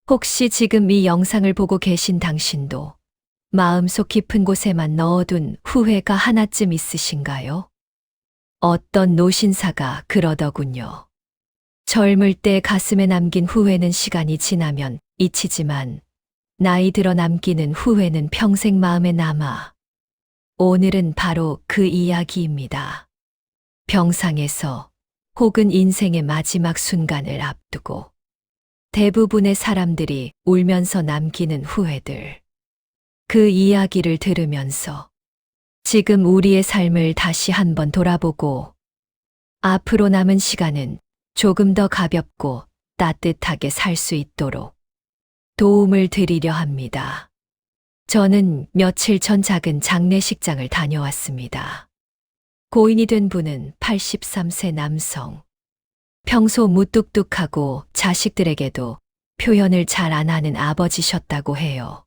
혹시 지금 이 영상을 보고 계신 당신도 마음속 깊은 곳에만 넣어둔 후회가 하나쯤 있으신가요? 어떤 노신사가 그러더군요. 젊을 때 가슴에 남긴 후회는 시간이 지나면 잊히지만 나이 들어 남기는 후회는 평생 마음에 남아. 오늘은 바로 그 이야기입니다. 병상에서 혹은 인생의 마지막 순간을 앞두고 대부분의 사람들이 울면서 남기는 후회들. 그 이야기를 들으면서 지금 우리의 삶을 다시 한번 돌아보고 앞으로 남은 시간은 조금 더 가볍고 따뜻하게 살 수 있도록 도움을 드리려 합니다. 저는 며칠 전 작은 장례식장을 다녀왔습니다. 고인이 된 분은 83세 남성. 평소 무뚝뚝하고 자식들에게도 표현을 잘 안 하는 아버지셨다고 해요.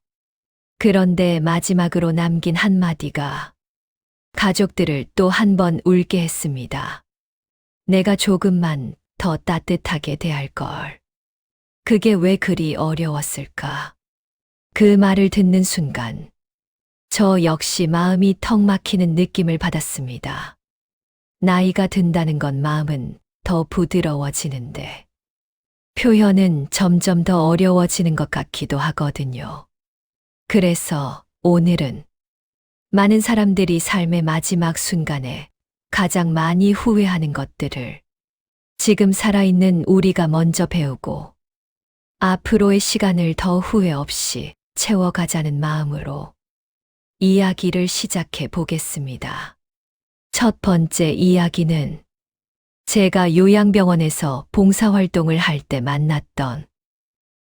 그런데 마지막으로 남긴 한마디가 가족들을 또 한 번 울게 했습니다. 내가 조금만 더 따뜻하게 대할 걸. 그게 왜 그리 어려웠을까? 그 말을 듣는 순간 저 역시 마음이 턱 막히는 느낌을 받았습니다. 나이가 든다는 건 마음은 더 부드러워지는데 표현은 점점 더 어려워지는 것 같기도 하거든요. 그래서 오늘은 많은 사람들이 삶의 마지막 순간에 가장 많이 후회하는 것들을 지금 살아있는 우리가 먼저 배우고 앞으로의 시간을 더 후회 없이 채워가자는 마음으로 이야기를 시작해 보겠습니다. 첫 번째 이야기는 제가 요양병원에서 봉사활동을 할 때 만났던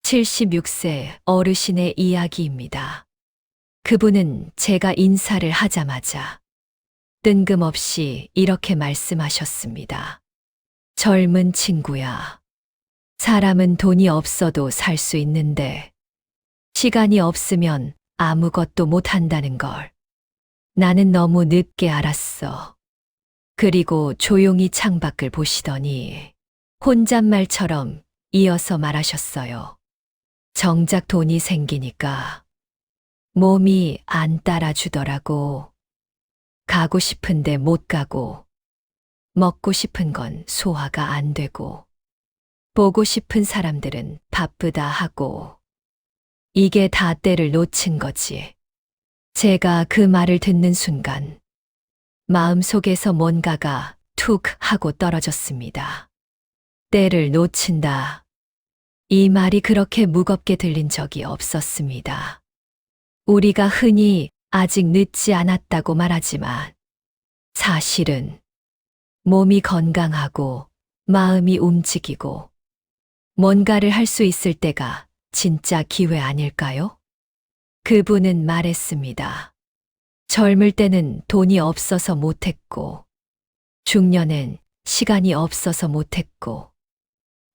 76세 어르신의 이야기입니다. 그분은 제가 인사를 하자마자 뜬금없이 이렇게 말씀하셨습니다. 젊은 친구야. 사람은 돈이 없어도 살 수 있는데 시간이 없으면 아무것도 못 한다는 걸 나는 너무 늦게 알았어. 그리고 조용히 창밖을 보시더니 혼잣말처럼 이어서 말하셨어요. 정작 돈이 생기니까 몸이 안 따라주더라고. 가고 싶은데 못 가고, 먹고 싶은 건 소화가 안 되고, 보고 싶은 사람들은 바쁘다 하고, 이게 다 때를 놓친 거지. 제가 그 말을 듣는 순간, 마음속에서 뭔가가 툭 하고 떨어졌습니다. 때를 놓친다. 이 말이 그렇게 무겁게 들린 적이 없었습니다. 우리가 흔히 아직 늦지 않았다고 말하지만 사실은 몸이 건강하고 마음이 움직이고 뭔가를 할 수 있을 때가 진짜 기회 아닐까요? 그분은 말했습니다. 젊을 때는 돈이 없어서 못했고, 중년엔 시간이 없어서 못했고,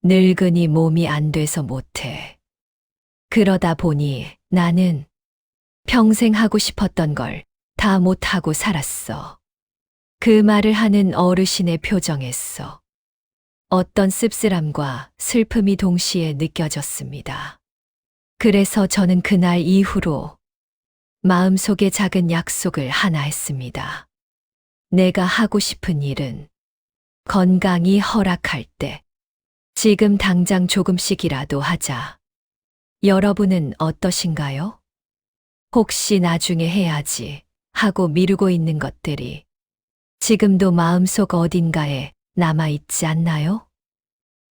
늙으니 몸이 안 돼서 못해. 그러다 보니 나는 평생 하고 싶었던 걸 다 못하고 살았어. 그 말을 하는 어르신의 표정에서 어떤 씁쓸함과 슬픔이 동시에 느껴졌습니다. 그래서 저는 그날 이후로 마음속에 작은 약속을 하나 했습니다. 내가 하고 싶은 일은 건강이 허락할 때 지금 당장 조금씩이라도 하자. 여러분은 어떠신가요? 혹시 나중에 해야지 하고 미루고 있는 것들이 지금도 마음속 어딘가에 남아있지 않나요?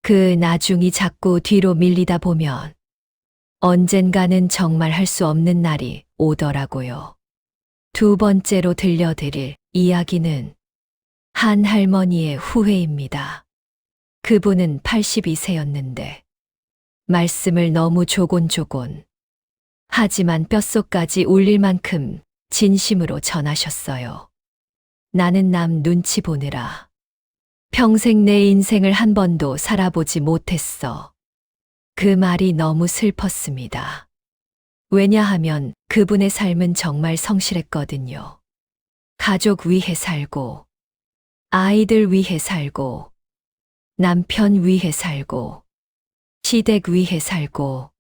그 나중이 자꾸 뒤로 밀리다 보면 언젠가는 정말 할 수 없는 날이 오더라고요. 두 번째로 들려드릴 이야기는 한 할머니의 후회입니다. 그분은 82세였는데 말씀을 너무 조곤조곤 하지만 뼛속까지 울릴 만큼 진심으로 전하셨어요. 나는 남 눈치 보느라 평생 내 인생을 한 번도 살아보지 못했어. 그 말이 너무 슬펐습니다. 왜냐하면 그분의 삶은 정말 성실했거든요. 가족 위해 살고, 아이들 위해 살고, 남편 위해 살고, 시댁 위해 살고,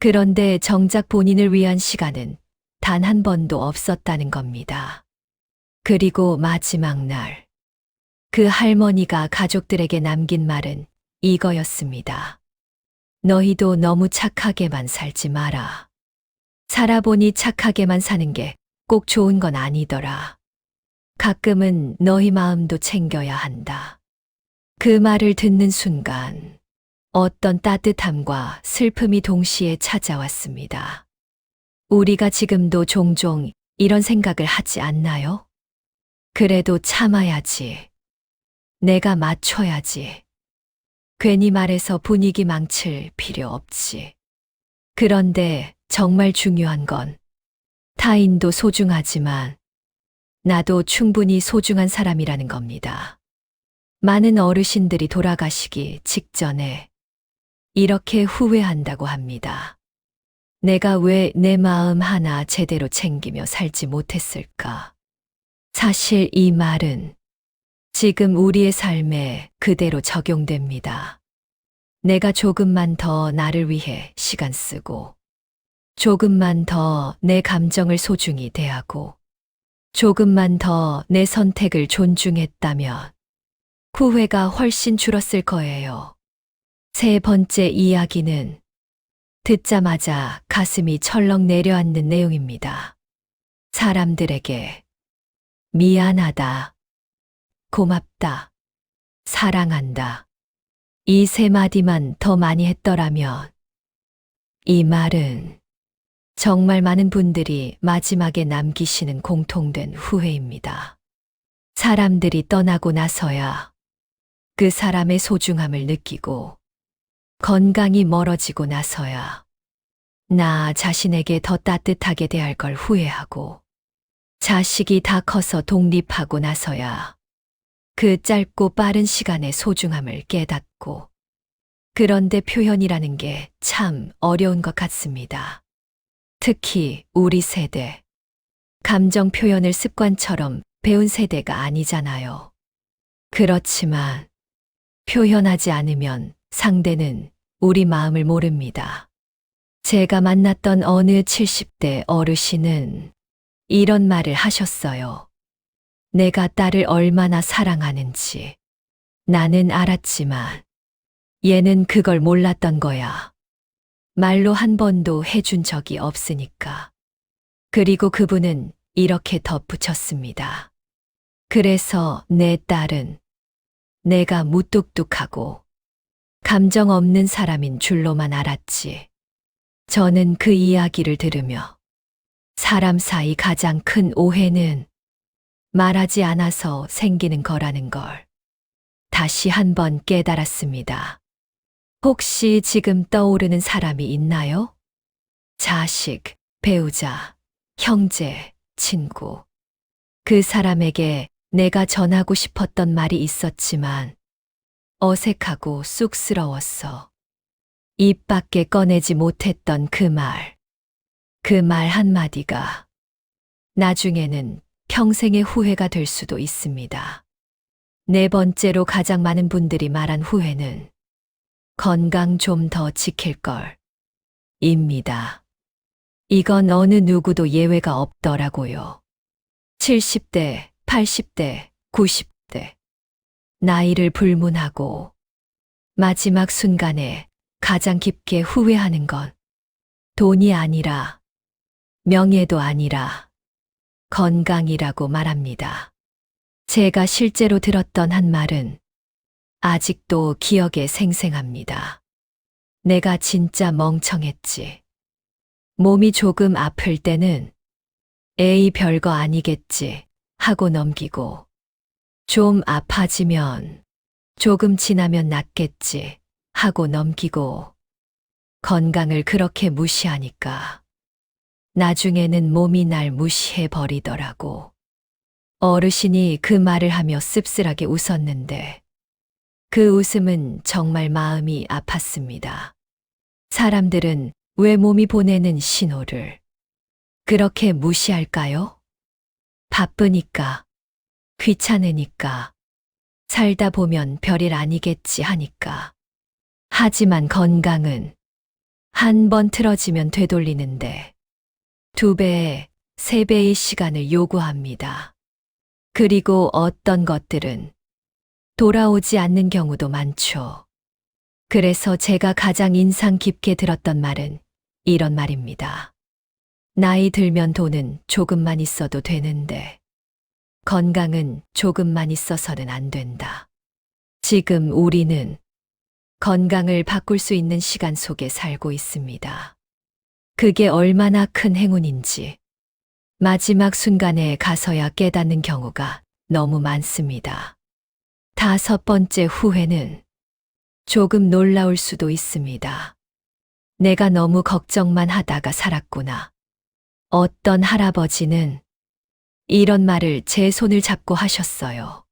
그런데 정작 본인을 위한 시간은 단 한 번도 없었다는 겁니다. 그리고 마지막 날, 그 할머니가 가족들에게 남긴 말은 이거였습니다. 너희도 너무 착하게만 살지 마라. 살아보니 착하게만 사는 게 꼭 좋은 건 아니더라. 가끔은 너희 마음도 챙겨야 한다. 그 말을 듣는 순간 어떤 따뜻함과 슬픔이 동시에 찾아왔습니다. 우리가 지금도 종종 이런 생각을 하지 않나요? 그래도 참아야지. 내가 맞춰야지. 괜히 말해서 분위기 망칠 필요 없지. 그런데 정말 중요한 건 타인도 소중하지만 나도 충분히 소중한 사람이라는 겁니다. 많은 어르신들이 돌아가시기 직전에 이렇게 후회한다고 합니다. 내가 왜 내 마음 하나 제대로 챙기며 살지 못했을까? 사실 이 말은 지금 우리의 삶에 그대로 적용됩니다. 내가 조금만 더 나를 위해 시간 쓰고, 조금만 더 내 감정을 소중히 대하고, 조금만 더 내 선택을 존중했다면 후회가 훨씬 줄었을 거예요. 세 번째 이야기는 듣자마자 가슴이 철렁 내려앉는 내용입니다. 사람들에게 미안하다, 고맙다, 사랑한다. 이 세 마디만 더 많이 했더라면 이 말은 정말 많은 분들이 마지막에 남기시는 공통된 후회입니다. 사람들이 떠나고 나서야 그 사람의 소중함을 느끼고 건강이 멀어지고 나서야 나 자신에게 더 따뜻하게 대할 걸 후회하고 자식이 다 커서 독립하고 나서야 그 짧고 빠른 시간의 소중함을 깨닫고 그런데 표현이라는 게 참 어려운 것 같습니다. 특히 우리 세대. 감정 표현을 습관처럼 배운 세대가 아니잖아요. 그렇지만 표현하지 않으면 상대는 우리 마음을 모릅니다. 제가 만났던 어느 70대 어르신은 이런 말을 하셨어요. 내가 딸을 얼마나 사랑하는지 나는 알았지만 얘는 그걸 몰랐던 거야. 말로 한 번도 해준 적이 없으니까. 그리고 그분은 이렇게 덧붙였습니다. 그래서 내 딸은 내가 무뚝뚝하고 감정 없는 사람인 줄로만 알았지. 저는 그 이야기를 들으며 사람 사이 가장 큰 오해는 말하지 않아서 생기는 거라는 걸 다시 한번 깨달았습니다. 혹시 지금 떠오르는 사람이 있나요? 자식, 배우자, 형제, 친구. 그 사람에게 내가 전하고 싶었던 말이 있었지만 어색하고 쑥스러웠어. 입 밖에 꺼내지 못했던 그 말. 그 말 한마디가 나중에는 평생의 후회가 될 수도 있습니다. 네 번째로 가장 많은 분들이 말한 후회는 건강 좀 더 지킬 걸 입니다. 이건 어느 누구도 예외가 없더라고요. 70대, 80대, 90대. 나이를 불문하고 마지막 순간에 가장 깊게 후회하는 건 돈이 아니라 명예도 아니라 건강이라고 말합니다. 제가 실제로 들었던 한 말은 아직도 기억에 생생합니다. 내가 진짜 멍청했지. 몸이 조금 아플 때는 에이 별거 아니겠지 하고 넘기고 좀 아파지면 조금 지나면 낫겠지 하고 넘기고 건강을 그렇게 무시하니까 나중에는 몸이 날 무시해 버리더라고. 어르신이 그 말을 하며 씁쓸하게 웃었는데 그 웃음은 정말 마음이 아팠습니다. 사람들은 왜 몸이 보내는 신호를 그렇게 무시할까요? 바쁘니까, 귀찮으니까, 살다 보면 별일 아니겠지 하니까. 하지만 건강은 한 번 틀어지면 되돌리는데 2배, 3배의 시간을 요구합니다. 그리고 어떤 것들은 돌아오지 않는 경우도 많죠. 그래서 제가 가장 인상 깊게 들었던 말은 이런 말입니다. 나이 들면 돈은 조금만 있어도 되는데 건강은 조금만 있어서는 안 된다. 지금 우리는 건강을 바꿀 수 있는 시간 속에 살고 있습니다. 그게 얼마나 큰 행운인지 마지막 순간에 가서야 깨닫는 경우가 너무 많습니다. 5번째 후회는 조금 놀라울 수도 있습니다. 내가 너무 걱정만 하다가 살았구나. 어떤 할아버지는 이런 말을 제 손을 잡고 하셨어요.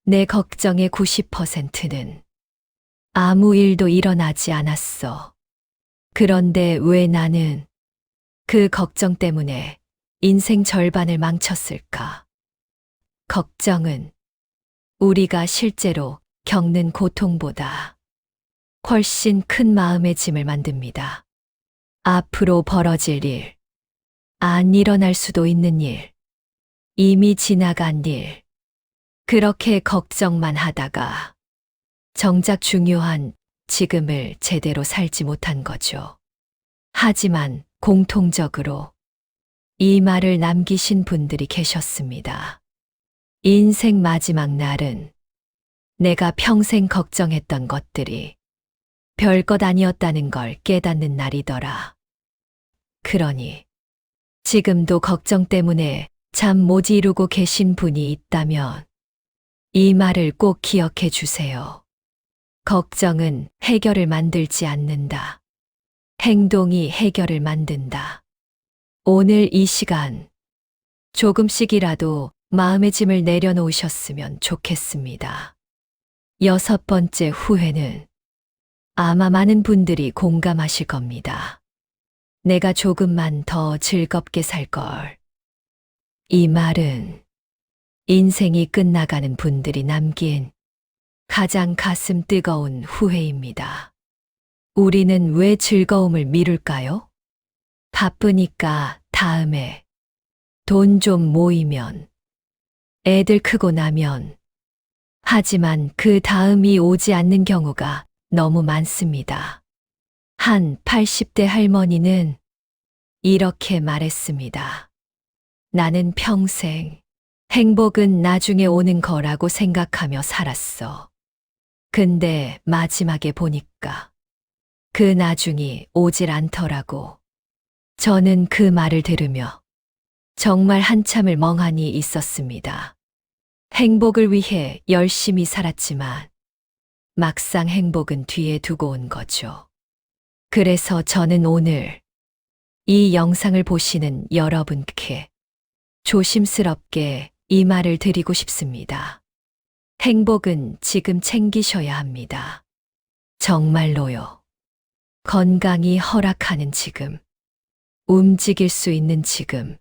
내 걱정의 90%는 아무 일도 일어나지 않았어. 그런데 왜 나는 그 걱정 때문에 인생 절반을 망쳤을까? 걱정은 우리가 실제로 겪는 고통보다 훨씬 큰 마음의 짐을 만듭니다. 앞으로 벌어질 일, 안 일어날 수도 있는 일, 이미 지나간 일, 그렇게 걱정만 하다가 정작 중요한 지금을 제대로 살지 못한 거죠. 하지만 공통적으로 이 말을 남기신 분들이 계셨습니다. 인생 마지막 날은 내가 평생 걱정했던 것들이 별것 아니었다는 걸 깨닫는 날이더라. 그러니 지금도 걱정 때문에 잠 못 이루고 계신 분이 있다면 이 말을 꼭 기억해 주세요. 걱정은 해결을 만들지 않는다. 행동이 해결을 만든다. 오늘 이 시간 조금씩이라도 마음의 짐을 내려놓으셨으면 좋겠습니다. 6번째 후회는 아마 많은 분들이 공감하실 겁니다. 내가 조금만 더 즐겁게 살 걸. 이 말은 인생이 끝나가는 분들이 남긴 가장 가슴 뜨거운 후회입니다. 우리는 왜 즐거움을 미룰까요? 바쁘니까 다음에 돈 좀 모이면, 애들 크고 나면, 하지만 그 다음이 오지 않는 경우가 너무 많습니다. 한 80대 할머니는 이렇게 말했습니다. 나는 평생 행복은 나중에 오는 거라고 생각하며 살았어. 근데 마지막에 보니까 그 나중이 오질 않더라고. 저는 그 말을 들으며 정말 한참을 멍하니 있었습니다. 행복을 위해 열심히 살았지만 막상 행복은 뒤에 두고 온 거죠. 그래서 저는 오늘 이 영상을 보시는 여러분께 조심스럽게 이 말을 드리고 싶습니다. 행복은 지금 챙기셔야 합니다. 정말로요. 건강이 허락하는 지금, 움직일 수 있는 지금,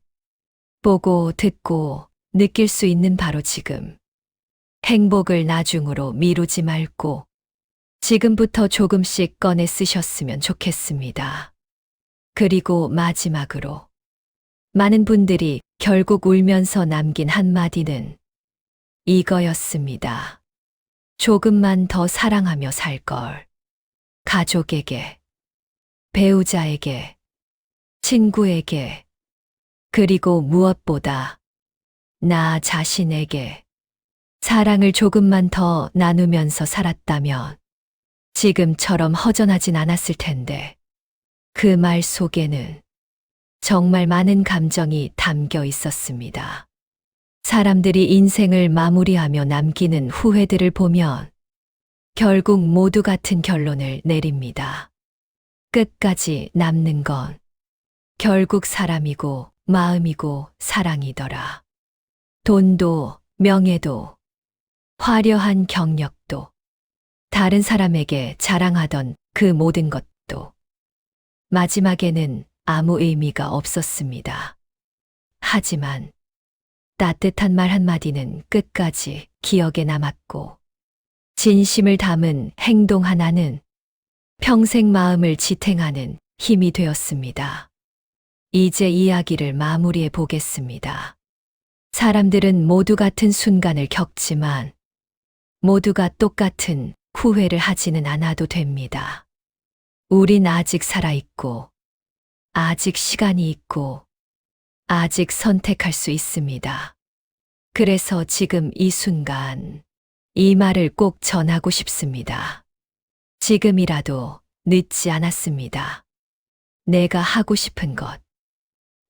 보고 듣고 느낄 수 있는 바로 지금. 행복을 나중으로 미루지 말고 지금부터 조금씩 꺼내 쓰셨으면 좋겠습니다. 그리고 마지막으로 많은 분들이 결국 울면서 남긴 한마디는 이거였습니다. 조금만 더 사랑하며 살 걸. 가족에게, 배우자에게, 친구에게, 그리고 무엇보다 나 자신에게 사랑을 조금만 더 나누면서 살았다면 지금처럼 허전하진 않았을 텐데 그 말 속에는 정말 많은 감정이 담겨 있었습니다. 사람들이 인생을 마무리하며 남기는 후회들을 보면 결국 모두 같은 결론을 내립니다. 끝까지 남는 건 결국 사람이고 마음이고 사랑이더라. 돈도 명예도 화려한 경력도 다른 사람에게 자랑하던 그 모든 것도 마지막에는 아무 의미가 없었습니다. 하지만 따뜻한 말 한마디는 끝까지 기억에 남았고 진심을 담은 행동 하나는 평생 마음을 지탱하는 힘이 되었습니다. 이제 이야기를 마무리해 보겠습니다. 사람들은 모두 같은 순간을 겪지만 모두가 똑같은 후회를 하지는 않아도 됩니다. 우린 아직 살아있고, 아직 시간이 있고, 아직 선택할 수 있습니다. 그래서 지금 이 순간, 이 말을 꼭 전하고 싶습니다. 지금이라도 늦지 않았습니다. 내가 하고 싶은 것,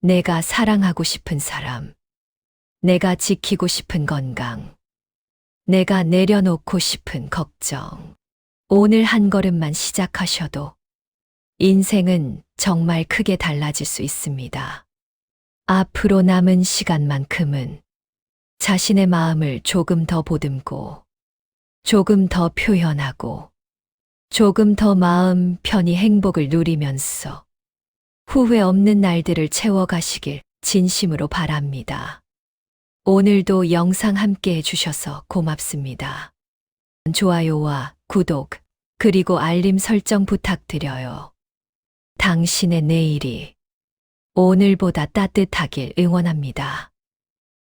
내가 사랑하고 싶은 사람, 내가 지키고 싶은 건강, 내가 내려놓고 싶은 걱정. 오늘 한 걸음만 시작하셔도 인생은 정말 크게 달라질 수 있습니다. 앞으로 남은 시간만큼은 자신의 마음을 조금 더 보듬고, 조금 더 표현하고, 조금 더 마음 편히 행복을 누리면서 후회 없는 날들을 채워가시길 진심으로 바랍니다. 오늘도 영상 함께 해주셔서 고맙습니다. 좋아요와 구독, 그리고 알림 설정 부탁드려요. 당신의 내일이 오늘보다 따뜻하길 응원합니다.